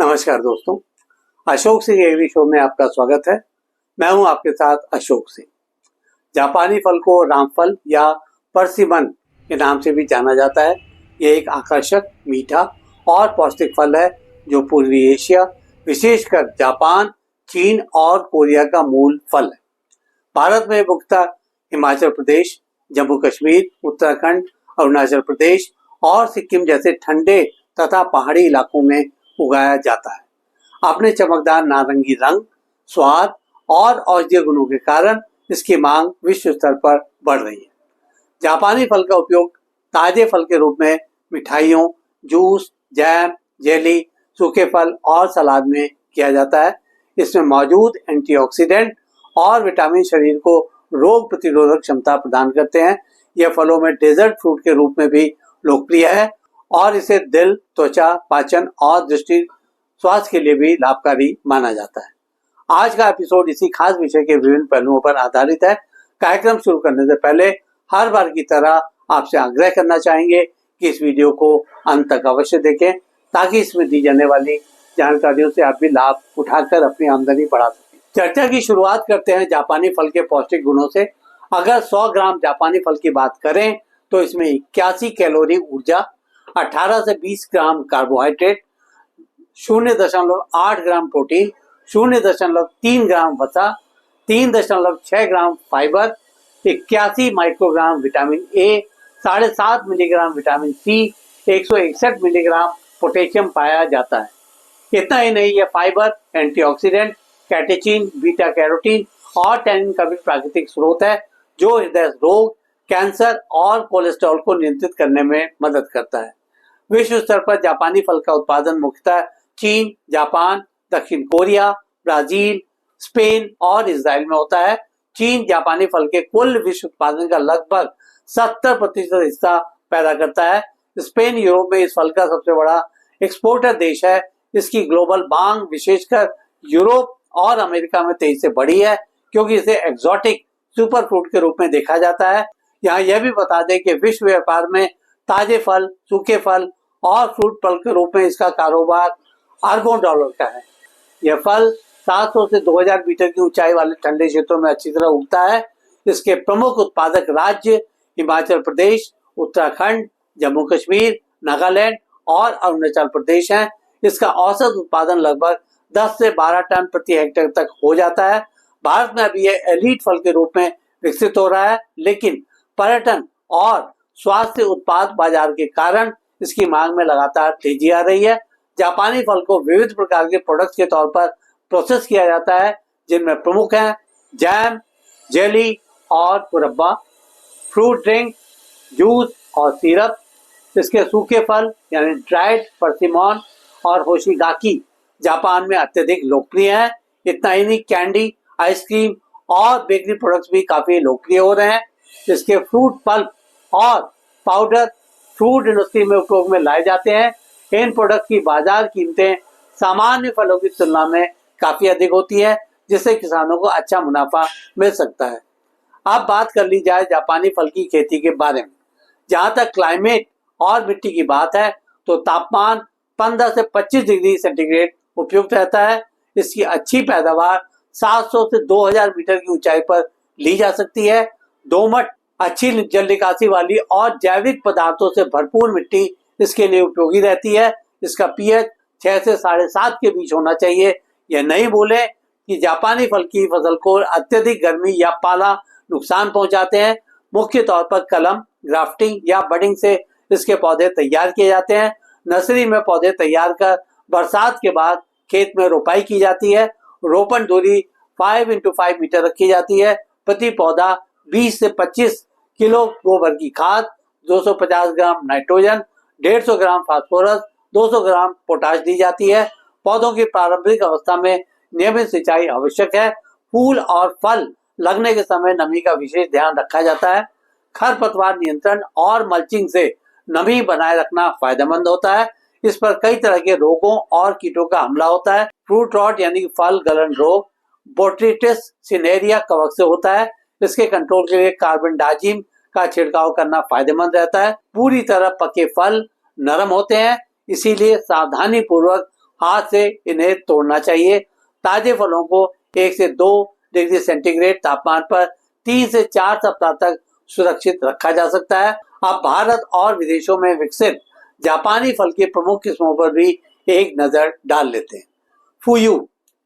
नमस्कार दोस्तों, Ashok Singh agree show में आपका स्वागत है। मैं हूं आपके साथ अशोक सिंह। जापानी फल को रामफल या परसिमन के नाम से भी जाना जाता है। यह एक आकर्षक, मीठा और पौष्टिक फल है जो पूर्वी एशिया, विशेषकर जापान, चीन और कोरिया का मूल फल है। भारत में मुख्यतः हिमाचल प्रदेश, जम्मू कश्मीर, उत्तराखंड, अरुणाचल प्रदेश और सिक्किम जैसे ठंडे तथा पहाड़ी इलाकों में उगाया जाता है। अपने चमकदार नारंगी रंग, स्वाद और औषधीय गुणों के कारण इसकी मांग विश्व स्तर पर बढ़ रही है। जापानी फल का उपयोग ताजे फल के रूप में मिठाइयों, जूस, जैम, जेली, सूखे फल और सलाद में किया जाता है। इसमें मौजूद एंटीऑक्सीडेंट और विटामिन शरीर को रोग प्रतिरोधक क्षमता प्रदान करते हैं। यह फलों में डेजर्ट फ्रूट के रूप में भी लोकप्रिय है और इसे दिल, त्वचा, पाचन और दृष्टि स्वास्थ्य के लिए भी लाभकारी माना जाता है। आज का एपिसोड इसी खास विषय के विभिन्न पहलुओं पर आधारित है। कार्यक्रम शुरू करने से पहले हर बार की तरह आपसे आग्रह करना चाहेंगे कि इस वीडियो को अंत तक अवश्य देखें ताकि इसमें दी जाने वाली जानकारियों से आप भी लाभ उठाकर अपनी आमदनी बढ़ा सकें। चर्चा की शुरुआत करते हैं जापानी फल के पौष्टिक गुणों से। अगर 100 ग्राम जापानी फल की बात करें तो इसमें 81 कैलोरी ऊर्जा, 18 से 20 ग्राम कार्बोहाइड्रेट, 0.8 ग्राम प्रोटीन, 0.3 ग्राम वसा, 3.6 gram fibre, 81 microgram vitamin A, 7.5 milligram vitamin C, 161 milligram potassium पाया जाता है। इतना ही नहीं, यह fibre antioxidant, catechin, beta carotene और टैनिन का भी प्राकृतिक स्रोत है जो हृदय रोग, कैंसर और कोलेस्ट्रॉल को नियंत्रित करने में मदद करता है। विश्व स्तर पर जापानी फल का उत्पादन मुख्यतः चीन, जापान, दक्षिण कोरिया, ब्राजील, स्पेन और इजराइल में होता है। चीन जापानी फल के कुल विश्व उत्पादन का लगभग 70% हिस्सा पैदा करता है। स्पेन यूरोप में इस फल का सबसे बड़ा एक्सपोर्टर देश है। इसकी ग्लोबल मांग विशेषकर यूरोप और अमेरिका में तेजी से बढ़ी है क्योंकि इसे एक्सोटिक सुपर फ्रूट के रूप में देखा जाता है। यहाँ यह भी बता दें कि विश्व व्यापार में ताजे फल, सूखे फल और फ्रूट फल के रूप में इसका कारोबार अरबों डॉलर का है। यह फल 700 से 2000 मीटर की ऊंचाई वाले ठंडे क्षेत्रों में अच्छी तरह उगता है। इसके प्रमुख उत्पादक राज्य हिमाचल प्रदेश, उत्तराखंड, जम्मू कश्मीर, नागालैंड और अरुणाचल प्रदेश हैं। इसका औसत उत्पादन लगभग 10 से 12 टन प्रति हेक्टेयर तक हो जाता है। भारत में अभी यह एलीट फल के रूप में विकसित हो रहा है, लेकिन पर्यटन और स्वास्थ्य उत्पाद बाजार के कारण इसकी मांग में लगातार तेजी आ रही है। जापानी फल को विविध प्रकार के प्रोडक्ट्स के तौर पर प्रोसेस किया जाता है, जिनमें प्रमुख हैं जैम, जेली और मुरब्बा, फ्रूट ड्रिंक, जूस और सिरप। इसके सूखे फल यानी ड्राइड परसिमन और होशिगाकी जापान में अत्यधिक लोकप्रिय हैं। इतना ही नहीं, कैंडी, आइसक्रीम और बेकरी प्रोडक्ट्स भी काफी लोकप्रिय हो रहे हैं। इसके फ्रूट पल्प और पाउडर फूड इंडस्ट्री में उपयोग में लाए जाते हैं। इन प्रोडक्ट की बाजार कीमतें सामान्य फलों की तुलना में काफी अधिक होती है, जिससे किसानों को अच्छा मुनाफा मिल सकता है। अब बात कर ली जाए जापानी फल की खेती के बारे में। जहाँ तक क्लाइमेट और मिट्टी की बात है तो तापमान 15 से 25 डिग्री सेंटीग्रेड उपयुक्त रहता है। इसकी अच्छी पैदावार 700 से 2000 मीटर की ऊंचाई पर ली जा सकती है। दोमट, अच्छी जल निकासी वाली और जैविक पदार्थों से भरपूर मिट्टी इसके लिए उपयोगी रहती है। इसका पीएच 6 से 7.5 के बीच होना चाहिए। यह नहीं भूलें कि जापानी फल की फसल को अत्यधिक गर्मी या पाला नुकसान पहुंचाते हैं। मुख्य तौर पर कलम, ग्राफ्टिंग या बडिंग से इसके पौधे तैयार किए जाते हैं। नर्सरी में पौधे तैयार कर बरसात के बाद खेत में रोपाई की जाती है। रोपण दूरी 5x5 मीटर रखी जाती है। प्रति पौधा 20 से 25 किलो गोबर की खाद, 250 ग्राम नाइट्रोजन, 150 ग्राम फास्फोरस, 200 ग्राम पोटाश दी जाती है। पौधों की प्रारंभिक अवस्था में नियमित सिंचाई आवश्यक है। फूल और फल लगने के समय नमी का विशेष ध्यान रखा जाता है। खरपतवार नियंत्रण और मल्चिंग से नमी बनाए रखना फायदेमंद होता है। इस पर कई तरह के रोगों और कीटों का हमला होता है। फ्रूट रॉट यानी फल गलन रोग बोट्रिटिस सिनेरिया कवक से होता है। इसके कंट्रोल के लिए कार्बनडाजिम का छिड़काव करना फायदेमंद रहता है। पूरी तरह पके फल नरम होते हैं, इसीलिए सावधानी पूर्वक हाथ से इन्हें तोड़ना चाहिए। ताजे फलों को 1 से 2 डिग्री सेंटीग्रेड तापमान पर 3 से 4 सप्ताह तक सुरक्षित रखा जा सकता है। अब भारत और विदेशों में विकसित जापानी फल की प्रमुख किस्मों पर भी एक नजर डाल लेते हैं। फुयू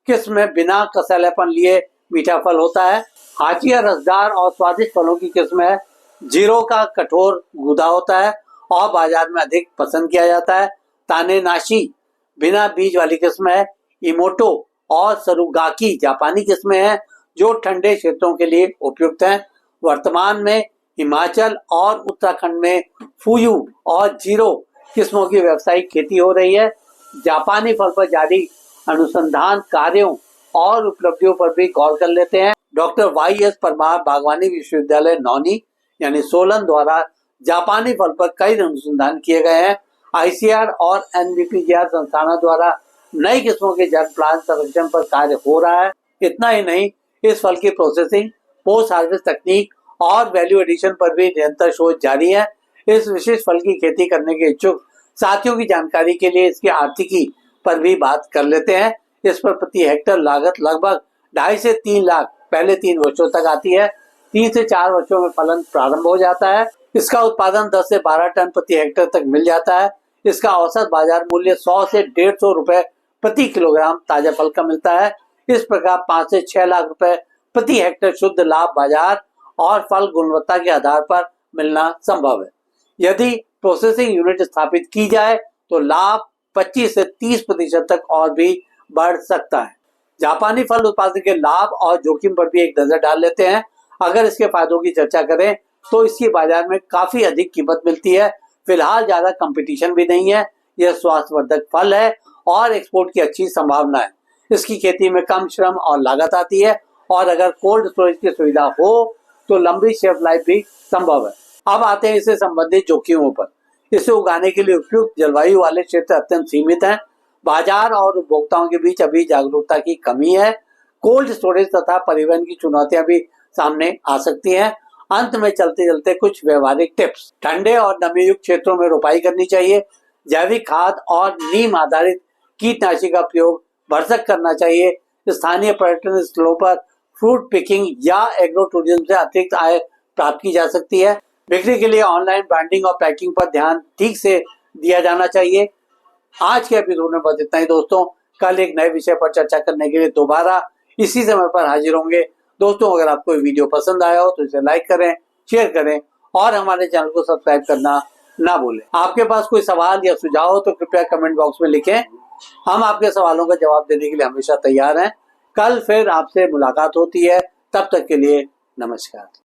किस्म में बिना कसैलेपन लिए मीठा फल होता है। हाचिया रसदार और स्वादिष्ट फलों की किस्म है। जीरो का कठोर गूदा होता है और बाजार में अधिक पसंद किया जाता है। ताने नाशी बिना बीज वाली किस्म है। इमोटो और सरुगाकी जापानी किस्में हैं जो ठंडे क्षेत्रों के लिए उपयुक्त हैं। वर्तमान में हिमाचल और उत्तराखंड में फुयू और जीरो किस्मों की व्यावसायिक खेती हो रही है। जापानी फल पर जारी अनुसंधान कार्यों और उपलब्धियों पर भी गौर कर लेते हैं। डॉक्टर वाई.एस. परमार बागवानी विश्वविद्यालय नौनी यानी सोलन द्वारा जापानी फल पर कई अनुसंधान किए गए हैं। ICAR और NBPGR संस्थानों द्वारा नई किस्मों के जड़ प्लांट संरक्षण पर कार्य हो रहा है। इतना ही नहीं, इस फल की प्रोसेसिंग, पोस्ट हार्वेस्ट तकनीक और वैल्यू एडिशन पर भी निरंतर शोध जारी है। इस विशेष फल की खेती करने के इच्छुक साथियों की जानकारी के लिए इसकी आर्थिकी पर भी बात कर लेते हैं। इस पर प्रति हेक्टर लागत लगभग 2.5 से 3 लाख पहले 3 वर्षों तक आती है। 3 से 4 वर्षों में फलन प्रारंभ हो जाता है। इसका उत्पादन 10 से 12 टन प्रति हेक्टर तक मिल जाता है। इसका औसत बाजार मूल्य 100 से 150 रुपए प्रति किलोग्राम ताजा फल का मिलता है। इस प्रकार 5 से 6 लाख रुपए प्रति हेक्टर शुद्ध लाभ बाजार और फल गुणवत्ता के आधार पर मिलना संभव है। यदि प्रोसेसिंग यूनिट स्थापित की जाए तो लाभ 25 से 30% तक और भी बढ़ सकता है। जापानी फल उत्पादन के लाभ और जोखिम पर भी एक नजर डाल लेते हैं। अगर इसके फायदों की चर्चा करें तो इसकी बाजार में काफी अधिक कीमत मिलती है। फिलहाल ज्यादा कंपटीशन भी नहीं है। यह स्वास्थ्यवर्धक फल है और एक्सपोर्ट की अच्छी संभावना है। इसकी खेती में कम श्रम और लागत आती है और अगर कोल्ड स्टोरेज की सुविधा हो तो लंबी शेल्फ लाइफ भी संभव है। अब आते हैं इससे संबंधित जोखिमों पर। इसे उगाने के लिए उपयुक्त जलवायु वाले क्षेत्र अत्यंत सीमित हैं। बाजार और उपभोक्ताओं के बीच अभी जागरूकता की कमी है। कोल्ड स्टोरेज तथा परिवहन की चुनौतियां भी सामने आ सकती हैं। अंत में चलते चलते कुछ व्यवहारिक टिप्स। ठंडे और नमी युक्त क्षेत्रों में रोपाई करनी चाहिए। जैविक खाद और नीम आधारित कीटनाशी का प्रयोग भरसक करना चाहिए। स्थानीय पर्यटन स्थलों पर फ्रूट पिकिंग या एग्रो टूरिज्म से अतिरिक्त आय प्राप्त की जा सकती है। बिक्री के लिए ऑनलाइन ब्रांडिंग और पैकिंग पर ध्यान ठीक से दिया जाना चाहिए। आज के एपिसोड में बस इतना ही दोस्तों। कल एक नए विषय पर चर्चा करने के लिए दोबारा इसी समय पर हाजिर होंगे। दोस्तों, अगर आपको वीडियो पसंद आया हो तो इसे लाइक करें, शेयर करें और हमारे चैनल को सब्सक्राइब करना ना भूलें। आपके पास कोई सवाल या सुझाव हो तो कृपया कमेंट बॉक्स में लिखें। हम आपके सवालों का जवाब देने के लिए हमेशा तैयार हैं। कल फिर आपसे मुलाकात होती है। तब तक के लिए नमस्कार।